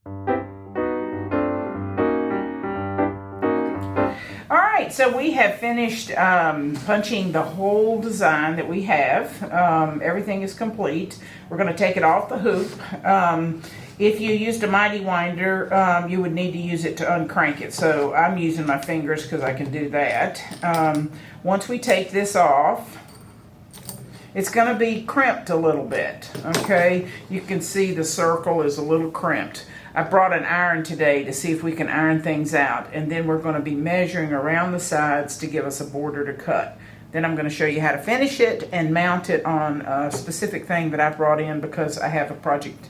Alright, so we have finished punching the whole design that we have. Everything is complete. We're going to take it off the hoop. If you used a mighty winder, you would need to use it to uncrank it. So I'm using my fingers because I can do that. Once we take this off, it's going to be crimped a little bit. Okay, you can see the circle is a little crimped. I brought an iron today to see if we can iron things out, and then we're going to be measuring around the sides to give us a border to cut. Then I'm going to show you how to finish it and mount it on a specific thing that I brought in because I have a project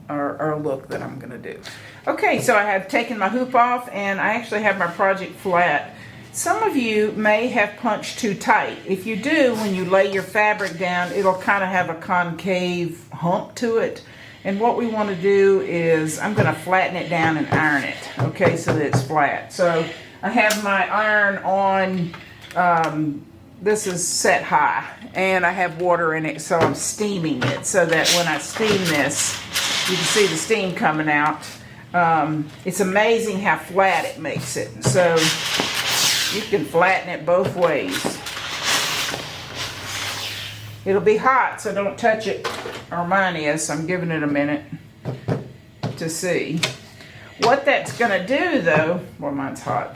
or a look that I'm going to do. Okay, so I have taken my hoop off and I actually have my project flat. Some of you may have punched too tight. If you do, when you lay your fabric down, it'll kind of have a concave hump to it. And what we want to do is, I'm going to flatten it down and iron it, okay, so that it's flat. So I have my iron on, this is set high, and I have water in it, so I'm steaming it, so that when I steam this, you can see the steam coming out. It's amazing how flat it makes it. So you can flatten it both ways. It'll be hot, so don't touch it, or mine is. I'm giving it a minute to see. What that's going to do, though, well, mine's hot.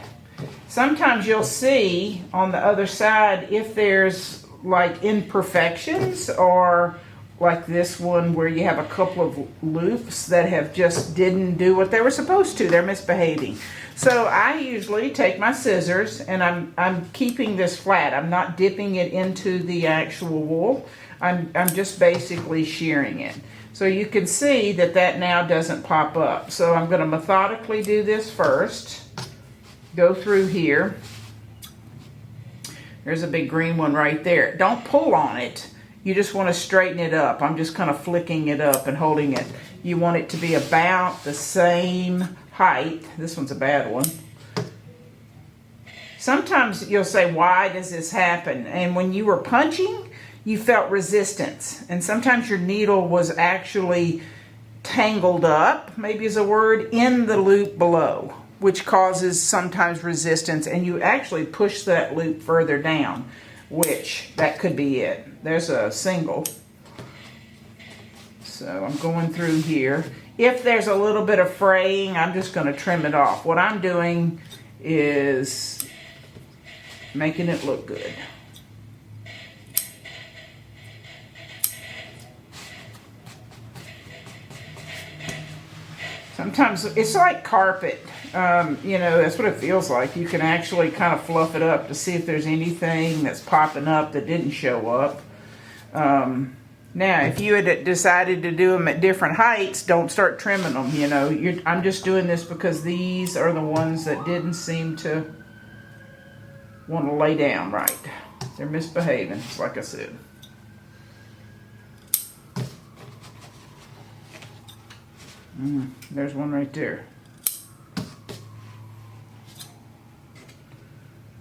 Sometimes you'll see on the other side if there's like imperfections, or like this one where you have a couple of loops that have just didn't do what they were supposed to. They're misbehaving. So I usually take my scissors and I'm keeping this flat. I'm not dipping it into the actual wool. I'm just basically shearing it. So you can see that that now doesn't pop up. So I'm going to methodically do this first. Go through here. There's a big green one right there. Don't pull on it. You just want to straighten it up. I'm just kind of flicking it up and holding it. You want it to be about the same height. This one's a bad one. Sometimes you'll say, why does this happen? And when you were punching, you felt resistance. And sometimes your needle was actually tangled up, maybe is a word, in the loop below, which causes sometimes resistance. And you actually push that loop further down, which that could be it. There's a single. So I'm going through here. If there's a little bit of fraying, I'm just going to trim it off. What I'm doing is making it look good. Sometimes it's like carpet. You know, that's what it feels like. You can actually kind of fluff it up to see if there's anything that's popping up that didn't show up. Now, if you had decided to do them at different heights, don't start trimming them, you know. I'm just doing this because these are the ones that didn't seem to want to lay down right. They're misbehaving, like I said. There's one right there.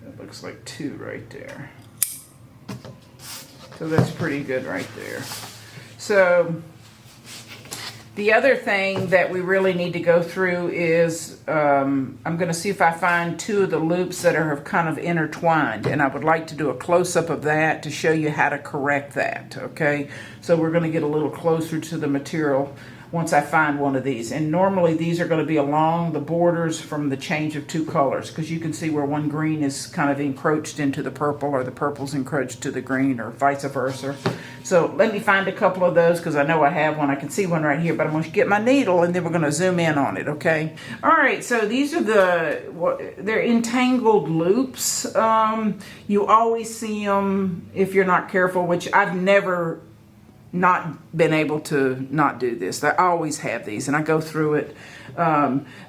That looks like two right there. So that's pretty good right there. So the other thing that we really need to go through is I'm going to see if I find two of the loops that are kind of intertwined, and I would like to do a close-up of that to show you how to correct that, okay? So we're going to get a little closer to the material once I find one of these. And normally these are going to be along the borders from the change of two colors, because you can see where one green is kind of encroached into the purple, or the purple's encroached to the green, or vice versa. So let me find a couple of those, because I know I have one. I can see one right here, but I'm going to get my needle and then we're going to zoom in on it, okay? All right, so these are they're entangled loops. You always see them if you're not careful, which I've never not been able to not do this. I always have these, and I go through it.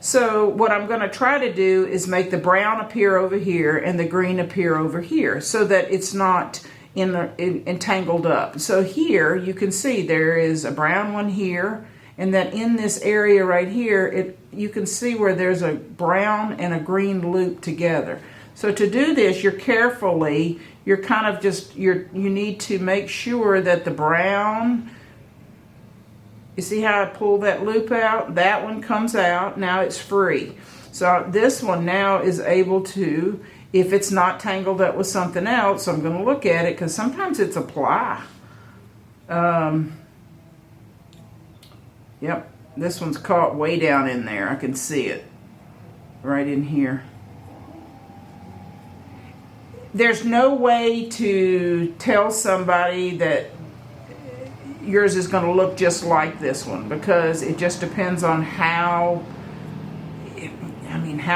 So what I'm going to try to do is make the brown appear over here and the green appear over here, so that it's not entangled up. So here you can see there is a brown one here, and then in this area right here, you can see where there's a brown and a green loop together. So to do this, you need to make sure that the brown You see how I pull that loop out? That one comes out. Now it's free. So this one now is able to, if it's not tangled up with something else, I'm going to look at it because sometimes it's a ply. Yep, this one's caught way down in there. I can see it right in here. There's no way to tell somebody that yours is going to look just like this one because it just depends on how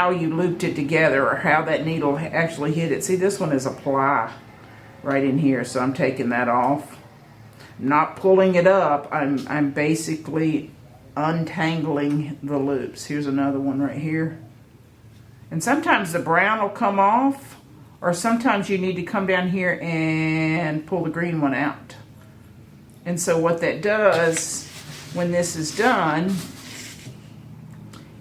you looped it together or how that needle actually hit it. See, this one is a ply right in here, so I'm taking that off. Not pulling it up, I'm basically untangling the loops. Here's another one right here. And sometimes the brown will come off, or sometimes you need to come down here and pull the green one out. And so what that does, when this is done,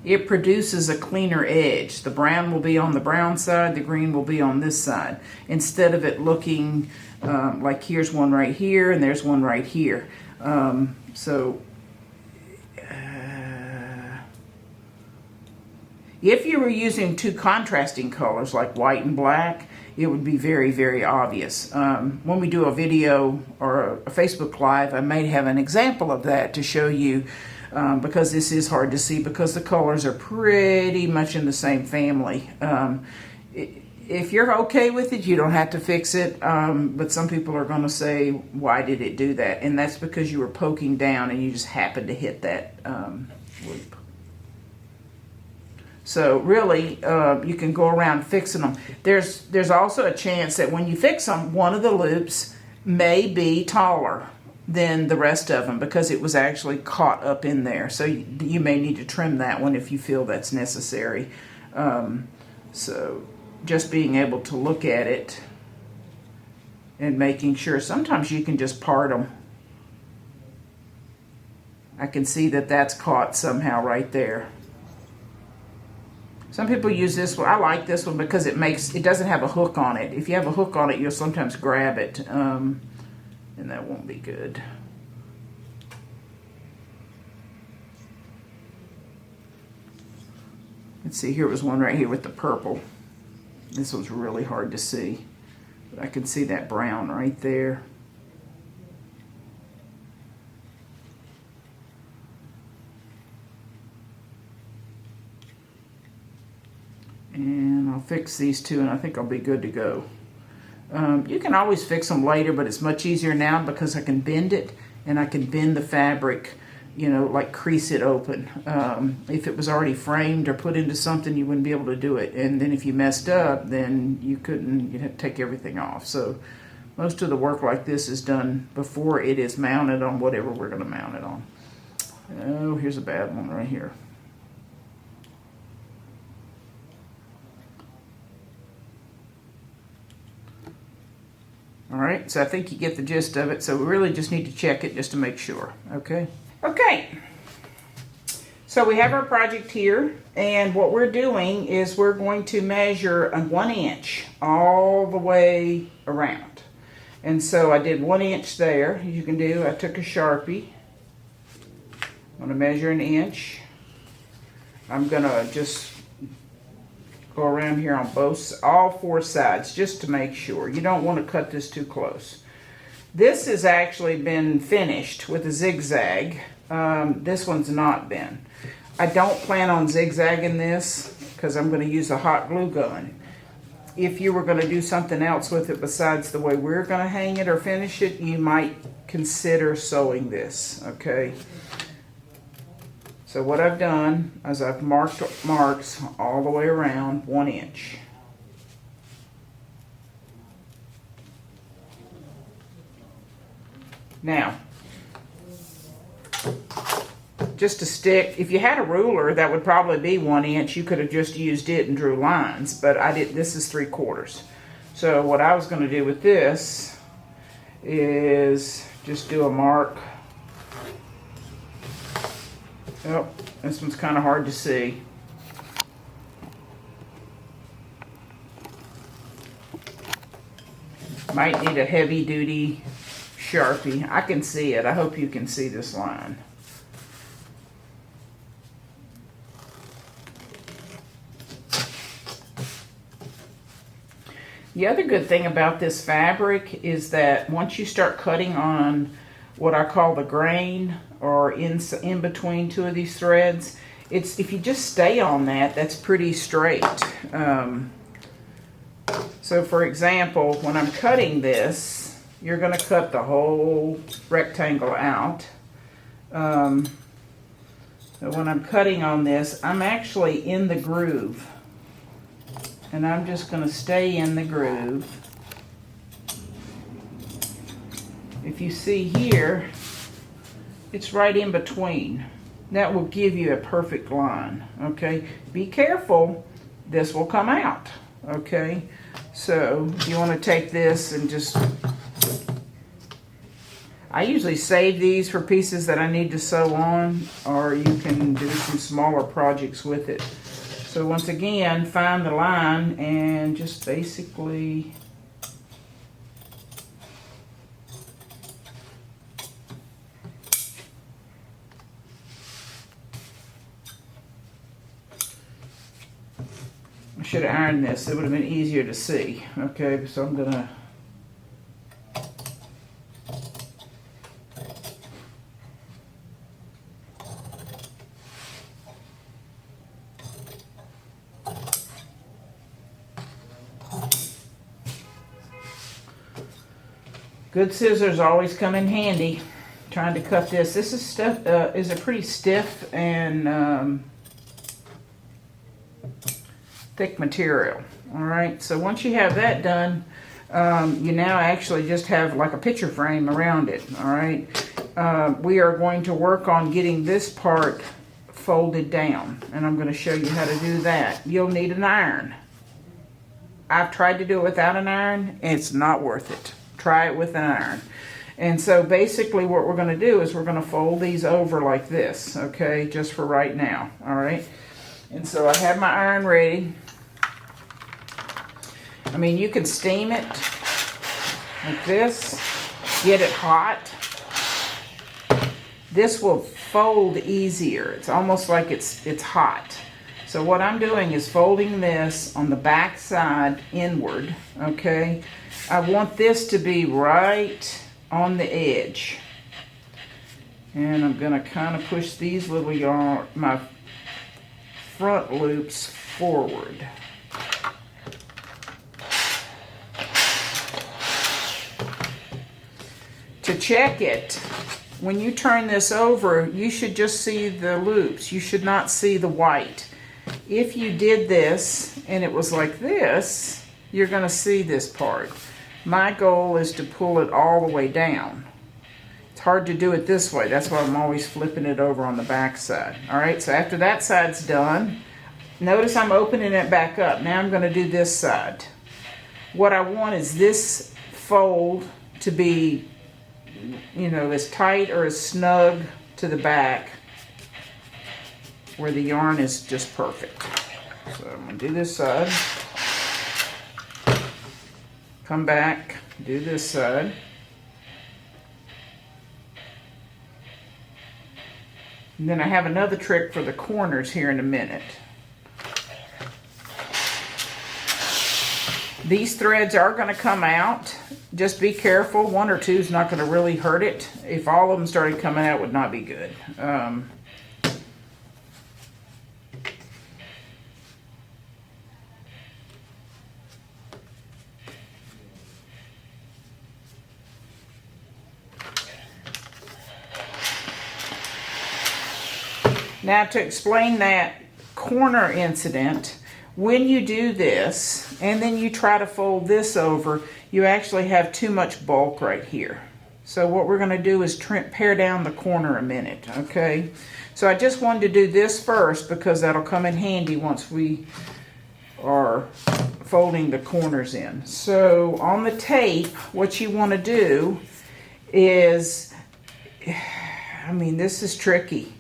it produces a cleaner edge. The brown will be on the brown side, the green will be on this side. Instead of it looking like here's one right here and there's one right here. If you were using two contrasting colors like white and black, it would be very, very obvious. When we do a video or a Facebook Live, I may have an example of that to show you because this is hard to see because the colors are pretty much in the same family. If you're okay with it, you don't have to fix it, but some people are going to say, why did it do that? And that's because you were poking down and you just happened to hit that loop. So really, you can go around fixing them. There's also a chance that when you fix them, one of the loops may be taller than the rest of them because it was actually caught up in there. So you may need to trim that one if you feel that's necessary. So just being able to look at it and making sure. Sometimes you can just part them. I can see that that's caught somehow right there. Some people use this one. I like this one because it doesn't have a hook on it. If you have a hook on it, you'll sometimes grab it, and that won't be good. Let's see, here was one right here with the purple. This one's really hard to see, but I can see that brown right there. And I'll fix these two and I think I'll be good to go. You can always fix them later, but it's much easier now because I can bend it and I can bend the fabric, like crease it open. If it was already framed or put into something, you wouldn't be able to do it. And then if you messed up, then you'd have to take everything off. So most of the work like this is done before it is mounted on whatever we're going to mount it on. Oh, here's a bad one right here. All right, so I think you get the gist of it. So we really just need to check it just to make sure, okay? Okay, so we have our project here, and what we're doing is we're going to measure 1 inch all the way around. And so I did 1 inch there, as you can do. I took a Sharpie. I'm gonna measure 1 inch. I'm gonna just go around here on all 4 sides just to make sure. You don't want to cut this too close. This has actually been finished with a zigzag. This one's not been. I don't plan on zigzagging this because I'm going to use a hot glue gun. If you were going to do something else with it besides the way we're going to hang it or finish it, you might consider sewing this, okay? So what I've done is I've marked marks all the way around 1 inch. Now, just a stick, if you had a ruler, that would probably be 1 inch. You could have just used it and drew lines, but I did. This is 3/4. So what I was going to do with this is just do a mark. Oh, this one's kind of hard to see. Might need a heavy-duty Sharpie. I can see it. I hope you can see this line. The other good thing about this fabric is that once you start cutting on what I call the grain, or in between two of these threads, if you just stay on that, that's pretty straight. So for example, when I'm cutting this, you're going to cut the whole rectangle out. So when I'm cutting on this, I'm actually in the groove. And I'm just going to stay in the groove. If you see here, it's right in between. That will give you a perfect line, okay? Be careful, this will come out, okay? So you want to take this and just, I usually save these for pieces that I need to sew on, or you can do some smaller projects with it. So once again, find the line and just basically I should have ironed this. It would have been easier to see. Okay, so I'm gonna good scissors always come in handy trying to cut this. This is is a pretty stiff and thick material. All right, so once you have that done, you now actually just have like a picture frame around it. All right, we are going to work on getting this part folded down, and I'm going to show you how to do that. You'll need an iron. I've tried to do it without an iron, and it's not worth it. Try it with an iron. And so basically what we're going to do is we're going to fold these over like this, okay, just for right now. All right, and so I have my iron ready. I mean, you can steam it like this, get it hot. This will fold easier. It's almost like it's hot. So what I'm doing is folding this on the back side inward, okay? I want this to be right on the edge. And I'm gonna kind of push these little yarn, my front loops forward. To check it, when you turn this over, you should just see the loops. You should not see the white. If you did this and it was like this, you're going to see this part. My goal is to pull it all the way down. It's hard to do it this way. That's why I'm always flipping it over on the back side. All right, so after that side's done, notice I'm opening it back up. Now I'm going to do this side. What I want is this fold to be, you know, as tight or as snug to the back where the yarn is just perfect. So I'm going to do this side. Come back, do this side. And then I have another trick for the corners here in a minute. These threads are going to come out. Just be careful. One or two is not going to really hurt it. If all of them started coming out, it would not be good. Now, to explain that corner incident, when you do this and then you try to fold this over, you actually have too much bulk right here. So what we're going to do is pare down the corner a minute, okay? So I just wanted to do this first because that'll come in handy once we are folding the corners in. So on the tape, what you want to do is, I mean, this is tricky.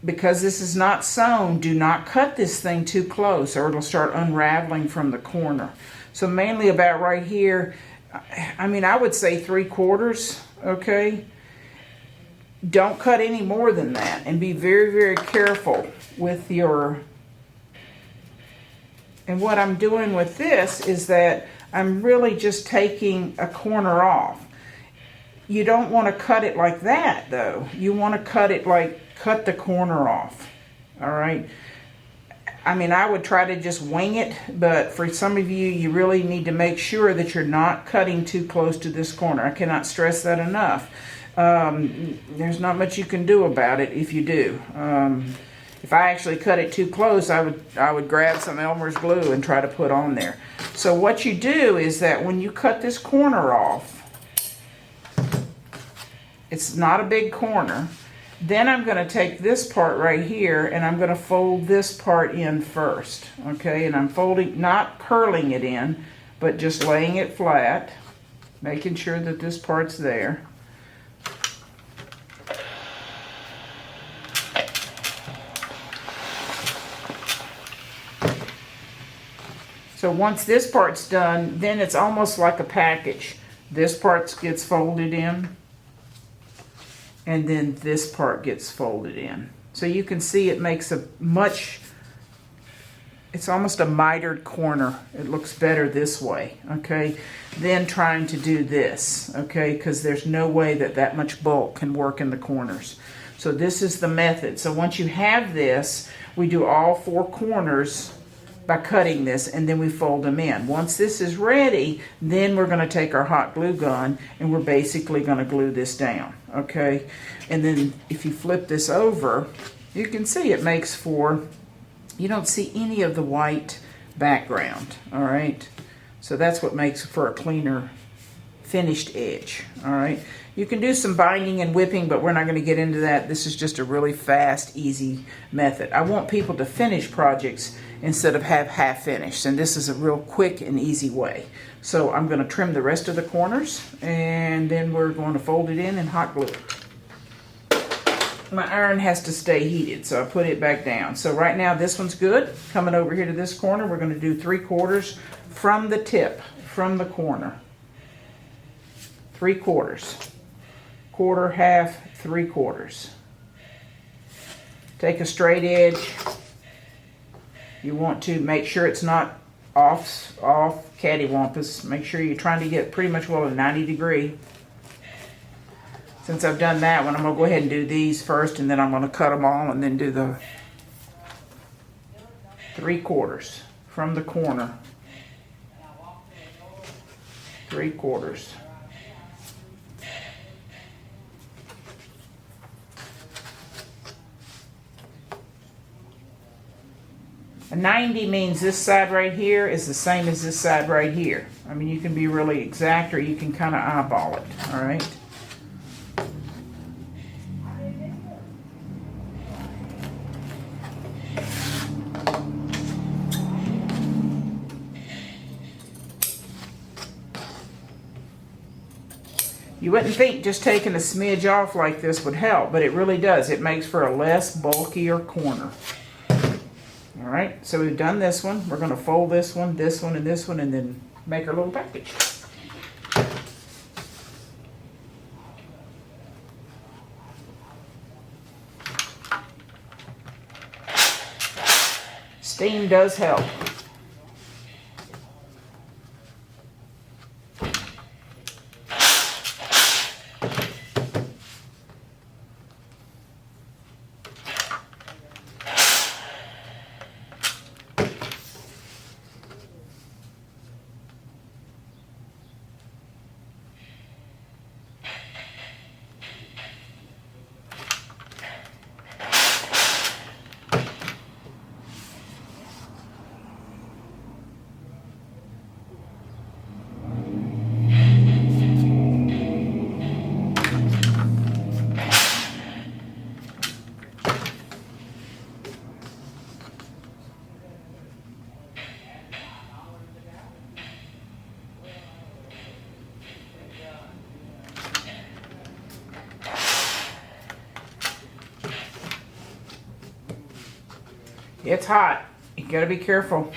Because this is not sewn, do not cut this thing too close or it'll start unraveling from the corner. So mainly about right here, I mean, I would say 3/4, okay? Don't cut any more than that, and be very, very careful with your And what I'm doing with this is that I'm really just taking a corner off. You don't want to cut it like that though. You want to cut it like, cut the corner off. All right. I mean, I would try to just wing it, but for some of you, you really need to make sure that you're not cutting too close to this corner. I cannot stress that enough. There's not much you can do about it if you do. If I actually cut it too close, I would grab some Elmer's glue and try to put on there. So what you do is that when you cut this corner off, it's not a big corner. Then I'm going to take this part right here and I'm going to fold this part in first. Okay, and I'm folding, not curling it in, but just laying it flat, making sure that this part's there. So once this part's done, then it's almost like a package. This part gets folded in, and then this part gets folded in. So you can see it makes a much, it's almost a mitered corner. It looks better this way, okay, than trying to do this, okay, because there's no way that that much bulk can work in the corners. So this is the method. So once you have this, we do all 4 corners by cutting this, and then we fold them in. Once this is ready, then we're going to take our hot glue gun and we're basically going to glue this down, okay? And then if you flip this over, you can see it makes for, you don't see any of the white background, all right? So that's what makes for a cleaner finished edge, all right? You can do some binding and whipping, but we're not going to get into that. This is just a really fast, easy method. I want people to finish projects instead of have half finished, and this is a real quick and easy way. So I'm going to trim the rest of the corners, and then we're going to fold it in and hot glue it. My iron has to stay heated, so I put it back down. So right now this one's good. Coming over here to this corner, we're going to do 3/4 from the tip, from the corner. 3/4. Quarter, half, 3/4. Take a straight edge. You want to make sure it's not off cattywampus. Make sure you're trying to get pretty much a 90 degree. Since I've done that one, I'm going to go ahead and do these first, and then I'm going to cut them all and then do the 3/4 from the corner. 3/4. A 90 means this side right here is the same as this side right here. I mean, you can be really exact or you can kind of eyeball it, all right? You wouldn't think just taking a smidge off like this would help, but it really does. It makes for a less bulkier corner. All right, so we've done this one. We're going to fold this one, and this one, and then make our little package. Steam does help. It's hot. You gotta be careful.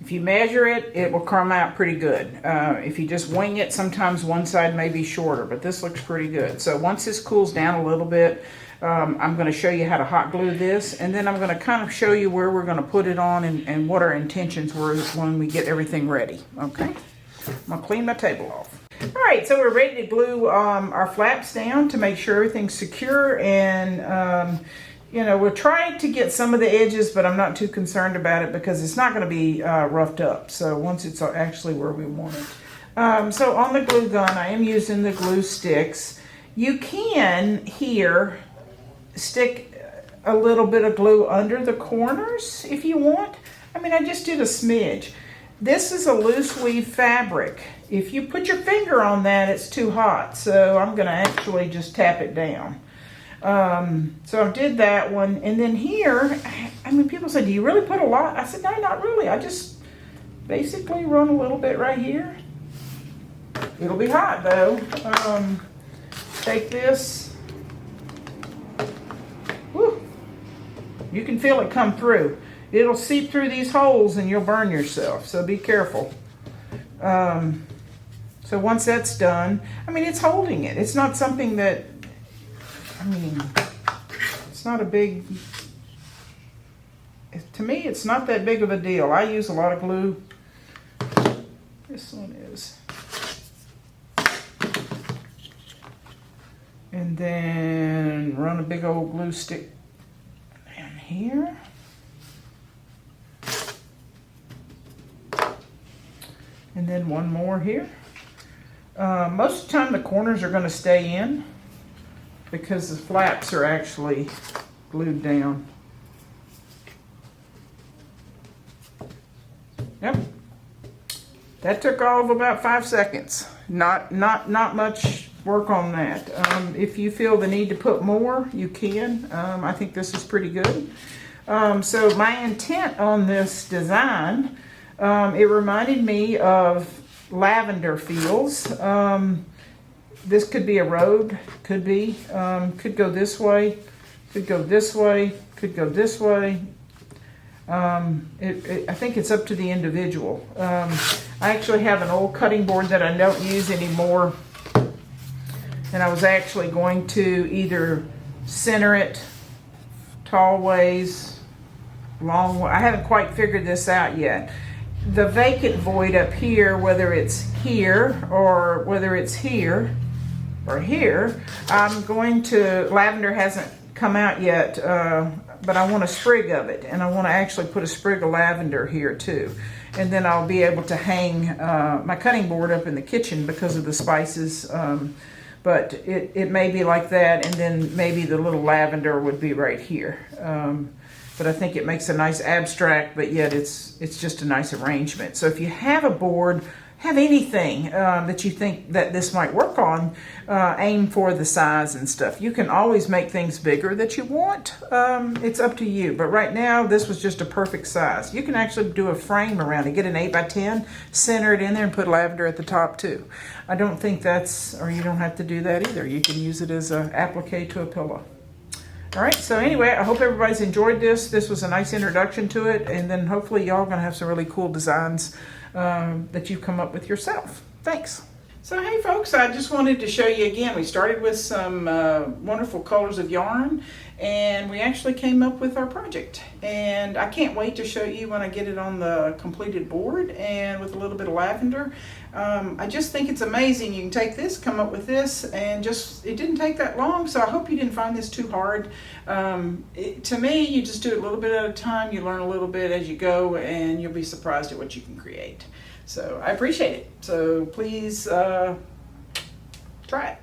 If you measure it, it will come out pretty good. If you just wing it, sometimes one side may be shorter, but this looks pretty good. So once this cools down a little bit, I'm going to show you how to hot glue this, and then I'm going to kind of show you where we're going to put it on and what our intentions were when we get everything ready. Okay, I'm going to clean my table off. All right, so we're ready to glue our flaps down to make sure everything's secure, and you know, we're trying to get some of the edges, but I'm not too concerned about it because it's not going to be roughed up. So once it's actually where we want it. So on the glue gun, I am using the glue sticks. You can here stick a little bit of glue under the corners if you want. I mean, I just did a smidge. This is a loose weave fabric. If you put your finger on that, it's too hot. So I'm going to actually just tap it down. So I did that one, and then here, I mean, people say, do you really put a lot? I said, no, not really. I just basically run a little bit right here. It'll be hot though. Take this. Woo. You can feel it come through. It'll seep through these holes and you'll burn yourself, so be careful. So once that's done, I mean, it's holding it. It's not something that, I mean, it's not a big, to me, it's not that big of a deal. I use a lot of glue. This one is. And then run a big old glue stick down here. And then one more here. Most of the time the corners are going to stay in, because the flaps are actually glued down. Yep. That took all of about 5 seconds. Not much work on that. If you feel the need to put more, you can. I think this is pretty good. So my intent on this design, it reminded me of lavender fields. This could be a road, could go this way, could go this way, could go this way. I think it's up to the individual. I actually have an old cutting board that I don't use anymore, and I was actually going to either center it tall ways, long way. I haven't quite figured this out yet. The vacant void up here, whether it's here or whether it's here or here, I'm going to, lavender hasn't come out yet, but I want a sprig of it, and I want to actually put a sprig of lavender here too. And then I'll be able to hang my cutting board up in the kitchen because of the spices, but it may be like that, and then maybe the little lavender would be right here. But I think it makes a nice abstract, but yet it's just a nice arrangement. So if you have a board, have anything that you think that this might work on, aim for the size and stuff. You can always make things bigger that you want. It's up to you. But right now, this was just a perfect size. You can actually do a frame around it. Get an 8x10, center it in there, and put lavender at the top too. I don't think that's, or you don't have to do that either. You can use it as an applique to a pillow. All right, so anyway, I hope everybody's enjoyed this. This was a nice introduction to it, and then hopefully y'all are gonna have some really cool designs that you've come up with yourself. Thanks. So hey folks, I just wanted to show you again, we started with some wonderful colors of yarn, and we actually came up with our project. And I can't wait to show you when I get it on the completed board and with a little bit of lavender. I just think it's amazing. You can take this, come up with this, and it didn't take that long, so I hope you didn't find this too hard. To me, you just do it a little bit at a time, you learn a little bit as you go, and you'll be surprised at what you can create. So I appreciate it. So please try it.